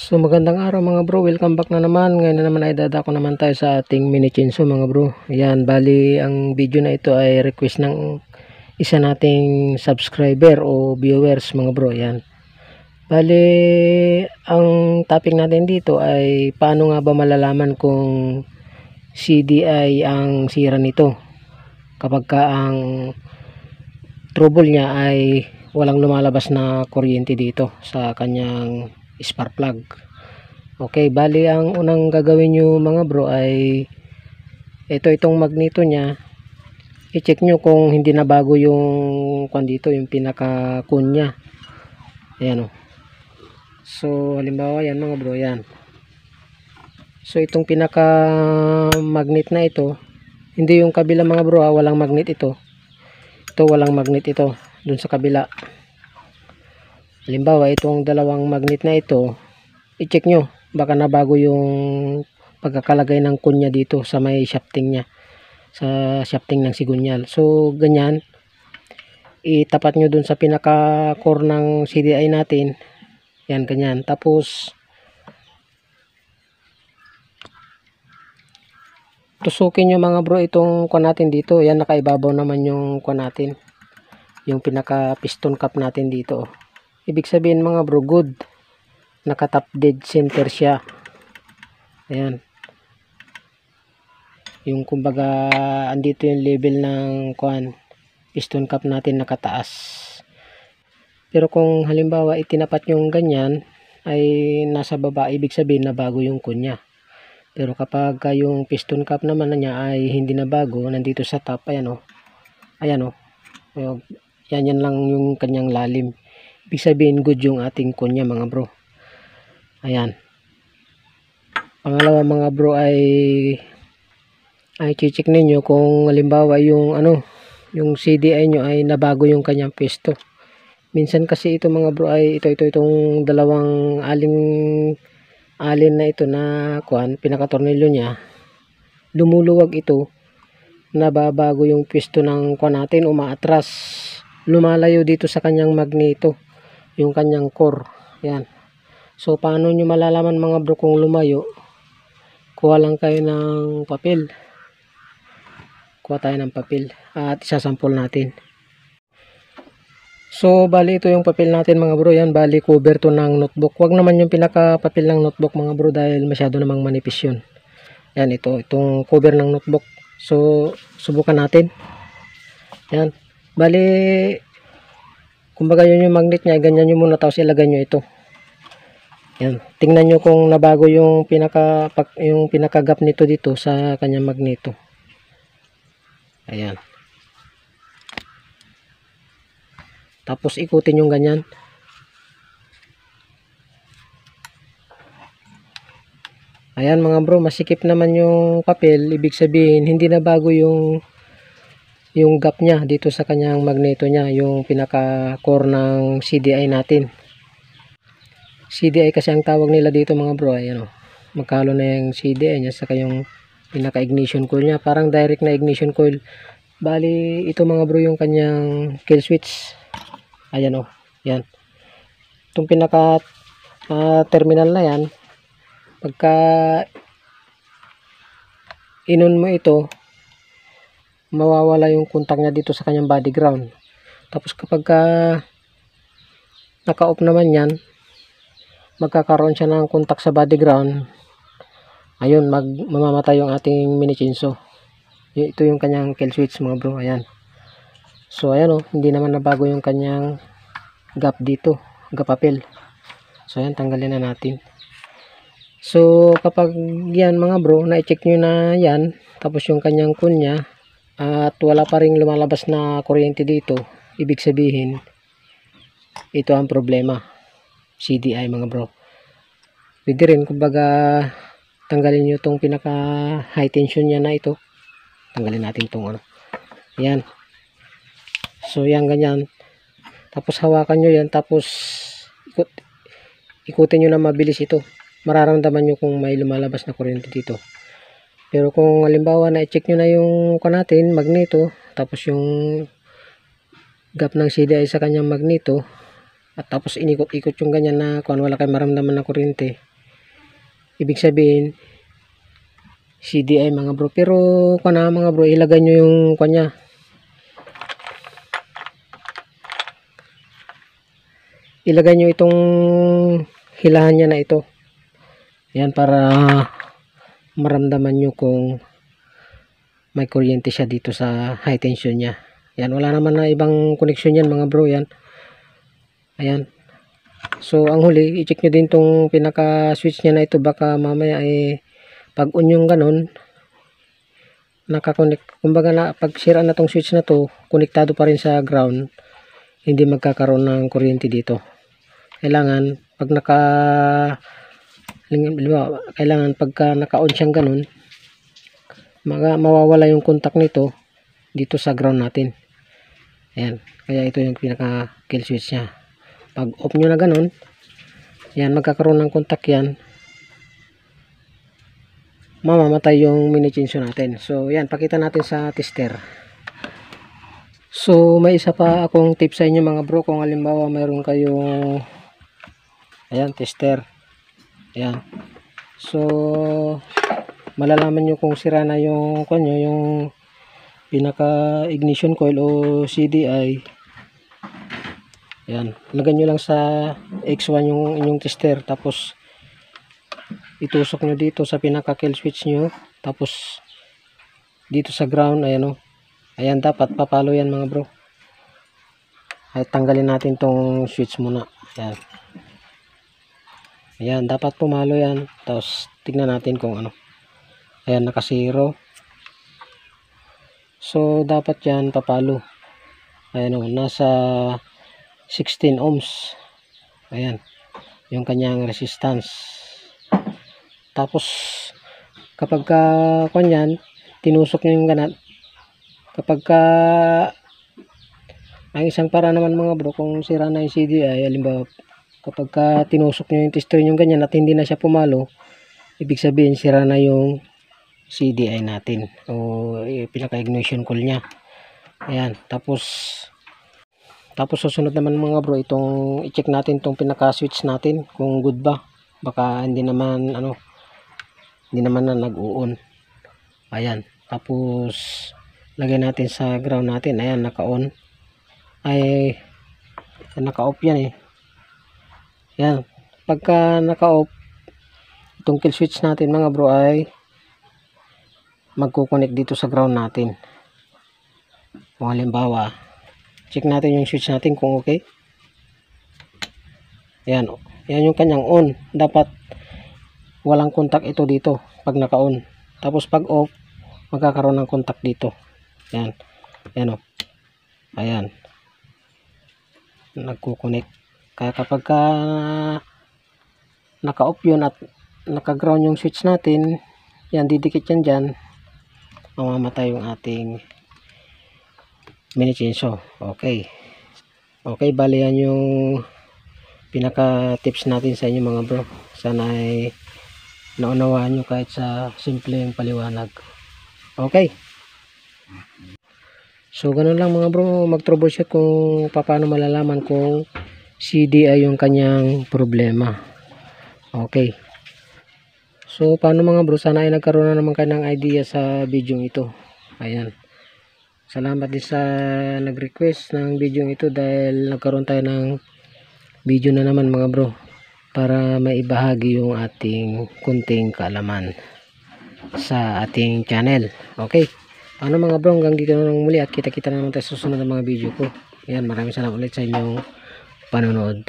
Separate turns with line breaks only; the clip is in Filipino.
So magandang araw mga bro, welcome back na naman. Ngayon na naman ay dadako naman tayo sa ating mini chainsaw mga bro. Ayan, bali ang video na ito ay request ng isa nating subscriber o viewers mga bro. Ayan, bali ang topic natin dito ay paano nga ba malalaman kung CDI ang sira nito kapag ka ang trouble niya ay walang lumalabas na kuryente dito sa kanyang spark plug. Okay, bali ang unang gagawin nyo mga bro ay itong magneto nya, i-check nyo kung hindi na bago yung dito, yung pinaka kunya. Ayan o. So halimbawa yan mga bro, yan. So itong pinaka magnet na ito, hindi yung kabila mga bro, walang magnet ito. Ito walang magnet ito dun sa kabila. Halimbawa itong dalawang magnet na ito, i-check nyo baka nabago yung pagkakalagay ng kunya dito sa may shafting nya, sa shafting ng sigunyal. So ganyan, itapat nyo dun sa pinaka core ng CDI natin. Yan, ganyan. Tapos tusukin nyo mga bro itong kuha natin dito. Yan, nakaibabaw naman yung kuha natin, yung pinaka piston cap natin dito. Ibig sabihin mga bro, good, naka top dead center siya. Ayan, yung kumbaga andito yung level ng piston cap natin, nakataas. Pero kung halimbawa itinapat yung ganyan ay nasa baba, ibig sabihin na bago yung kunya. Pero kapag yung piston cap naman niya ay hindi na bago, nandito sa top, ayan o, ayan o, yan lang yung kanyang lalim, ibig sabihin good yung ating kunya mga bro. Ayan. Pangalawa mga bro ay check ninyo kung halimbawa yung yung CDI nyo ay nabago yung kanyang pwesto. Minsan kasi ito mga bro ay itong dalawang alin na ito na pinakatornilyo niya, lumuluwag ito, nababago yung pwesto ng natin, umaatras, lumalayo dito sa kanyang magneto, yung kanyang core. Yan. So paano nyo malalaman mga bro kung lumayo? Kuha lang kayo ng papel. Kuha tayo ng papel at isasampol natin. So bali ito yung papel natin mga bro. Yan, bali cover to ng notebook. Wag naman yung pinaka papel ng notebook mga bro dahil masyado namang manipis yun. Yan, itong cover ng notebook. So subukan natin. Yan, bali kumbaga yun yung magnet nya, ganyan nyo muna tapos ilagay nyo ito. Yan, tingnan nyo kung nabago yung pinaka gap nito dito sa kanyang magneto. Ayan. Tapos ikutin yung ganyan. Ayan mga bro, masikip naman yung papel, ibig sabihin hindi na bago yung gap nya dito sa kanyang magneto nya, yung pinaka core ng CDI natin. CDI kasi ang tawag nila dito mga bro. Ayan o, magkalo na yung CDI nya saka yung pinaka ignition coil nya, parang direct na ignition coil. Bali ito mga bro yung kanyang kill switch. Ayan o, yan, itong pinaka terminal na yan, pagka inon mo ito, mawawala yung contact nya dito sa kanyang body ground. Tapos kapag naka-off naman yan, magkakaroon siya ng contact sa body ground. Ayun, mamamatay yung ating mini chainsaw. Ito yung kanyang kill switch mga bro. Ayan. So ayan o, hindi naman nabago yung kanyang gap dito, gap papel. So ayan, tanggalin na natin. So kapag yan mga bro, na-check nyo na yan, tapos yung kanyang kunya at wala pa ring lumalabas na kuryente dito, ibig sabihin ito ang problema, CDI mga bro. Pwede rin kumbaga tanggalin nyo itong pinaka high tension nya na ito. Tanggalin natin itong yan. So yan, ganyan. Tapos hawakan nyo yan, tapos ikutin nyo na mabilis ito. Mararamdaman nyo kung may lumalabas na kuryente dito. Pero kung halimbawa na i-check nyo na yung natin, magneto, tapos yung gap ng CDI sa kanyang magneto, at tapos inikot-ikot yung ganyan na wala kayong maramdaman na kuryente, ibig sabihin CDI mga bro. Pero kana mga bro, ilagay nyo yung kanya, ilagay nyo itong hilahan niya na ito. Yan, para maramdaman nyo kung may kuryente siya dito sa high tension niya. Yan, wala naman na ibang connection yan mga bro. Yan, ayan. So ang huli, i-check nyo din tong pinaka switch niya na ito. Baka mamaya ay pag on yung ganon, nakakonect, kumbaga na pag sira na tong switch na to, konektado pa rin sa ground, hindi magkakaroon ng kuryente dito. Kailangan pag kailangan pagka naka-on siyang ganun, mawawala yung contact nito dito sa ground natin. Ayan, kaya ito yung pinaka kill switch niya. Pag off nyo na ganun, yan, magkakaroon ng contact yan, mamamatay yung mini chinso natin. So yan, pakita natin sa tester. So may isa pa akong tip sa inyo mga bro. Kung halimbawa mayroon kayong, ayan, tester, ayan, so malalaman nyo kung sira na yung kanyo, yung pinaka ignition coil o CDI. Ayan, lagyan nyo lang sa X1 yung inyong tester, tapos itusok nyo dito sa pinaka kill switch nyo, tapos dito sa ground. Ayan o, ayan, dapat papalo yan mga bro. Ay, tanggalin natin tong switch muna. Ayan, ayan, dapat pumalo yan. Tapos tignan natin kung ano. Ayan, naka 0. So dapat yan papalo. Ayan o, nasa 16 ohms. Ayan, yung kanyang resistance. Tapos kapag kanyan, tinusok nyo yung ganat, kapag ang isang para naman mga bro, kung sira na yung CDI, halimbawa kapag tinusok nyo yung tester yung ganyan at hindi na siya pumalo, ibig sabihin sira na yung CDI natin o pinaka ignition coil nya. Ayan, tapos susunod naman mga bro, itong i-check natin itong pinaka switch natin kung good ba. Baka hindi naman na nag-on. Ayan, tapos lagay natin sa ground natin. Ayan, naka-on, ay naka-off yan eh. Ayan, pagka naka-off itong kill switch natin mga bro, ay magko-connect dito sa ground natin. Kung halimbawa, check natin yung switch natin kung okay. Ayan, yan yung kanyang on. Dapat walang contact ito dito pag naka-on. Tapos pag off, magkakaroon ng contact dito. Ayan, ayan o, ayan, nagko-connect. Kaya kapag naka-off yun at naka-ground yung switch natin, yan, didikit yan dyan, mamamatay yung ating mini chinso. Okay, bali yan yung pinaka tips natin sa inyo mga bro. Sana ay naunawaan nyo kahit sa simpleng paliwanag. Okay, so ganun lang mga bro, mag-troubleshoot kung paano malalaman kung CDI yung kanyang problema. Okay, so paano mga bro, sana ay nagkaroon na naman kayo ng idea sa video ito. Ayan, salamat din sa nag-request ng video ito dahil nagkaroon tayo ng video na naman mga bro, para maibahagi yung ating kunting kaalaman sa ating channel. Okay, ano mga bro, hanggang dito na lang muli at kita-kita na naman tayo sa susunod ng mga video ko. Ayan, maraming salamat ulit sa inyong panonood.